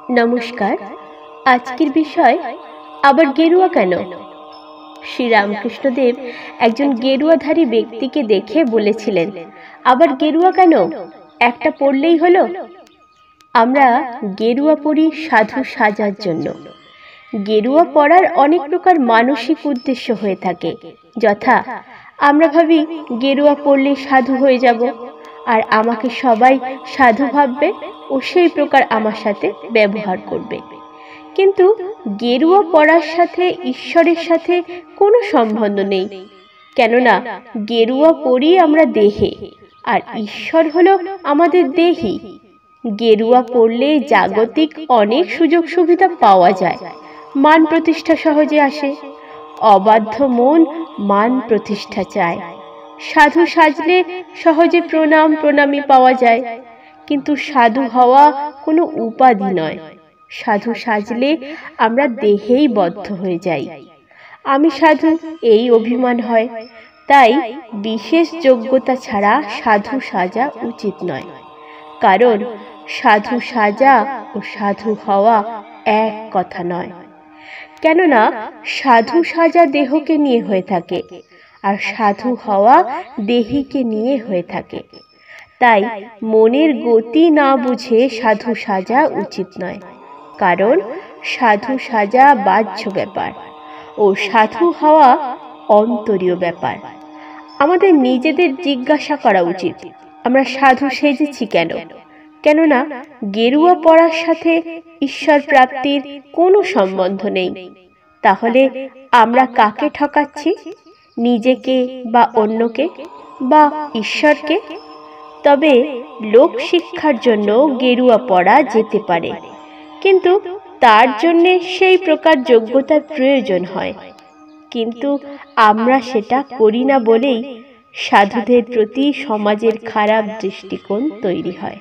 নমস্কার। আজকের বিষয় আবার গেরুয়া কেন। শ্রী রামকৃষ্ণদেব একজন গেরুয়াধারী ব্যক্তিকে দেখে বলেছিলেন, আবার গেরুয়া কেন, একটা পড়লেই হলো। আমরা গেরুয়া পরি সাধু সাজার জন্য। গেরুয়া পরার অনেক প্রকার মানসিক উদ্দেশ্য হয়ে থাকে, যথা আমরা ভাবি গেরুয়া পরলে সাধু হয়ে যাব, আর আমাকে সবাই সাধু ভাববে ও সেই প্রকার আমার সাথে ব্যবহার করবে। কিন্তু গেরুয়া পরার সাথে ঈশ্বরের সাথে কোনো সম্বন্ধ নেই, কেননা গেরুয়া পরি আমরা দেহে, আর ঈশ্বর হলো আমাদের দেহি। গেরুয়া পরলে জাগতিক অনেক সুযোগ সুবিধা পাওয়া যায়, মান প্রতিষ্ঠা সহজে আসে। অবাধ্য মন মান প্রতিষ্ঠা চায়। সাধু সাজলে সহজে প্রণামী পাওয়া যায়, কিন্তু সাধু হওয়া কোনো উপাধি নয়। সাধু সাজলে আমরা দেহেই বদ্ধ হয়ে যাই। আমি সাধু এই অভিমান হয়, তাই বিশেষ যোগ্যতা ছাড়া সাধু সাজা উচিত নয়। কারণ সাধু সাজা ও সাধু হওয়া এক কথা নয়। কেননা সাধু সাজা দেহকে নিয়ে হয়ে থাকে, আর সাধু হওয়া দেহিকে নিয়ে হয়ে থাকে। তাই মনের গতি না বুঝে সাধু সাজা উচিত নয়। কারণ সাধু সাজা বাহ্য ব্যাপার ও সাধু হওয়া অন্তরীয় ব্যাপার। আমাদের নিজেদের জিজ্ঞাসা করা উচিত, আমরা সাধু সেজেছি কেন? কেননা গেরুয়া পরার সাথে ঈশ্বর প্রাপ্তির কোনো সম্বন্ধ নেই। তাহলে আমরা কাকে ঠকাচ্ছি? নিজেকে বা অন্যকে বা ঈশ্বরকে? তবে লোক শিক্ষার জন্য গেরুয়া পরা যেতে পারে, কিন্তু তার জন্য সেই প্রকার যোগ্যতার প্রয়োজন হয়। কিন্তু আমরা সেটা করি না বলেই সাধুদের প্রতি সমাজের খারাপ দৃষ্টিকোণ তৈরি হয়।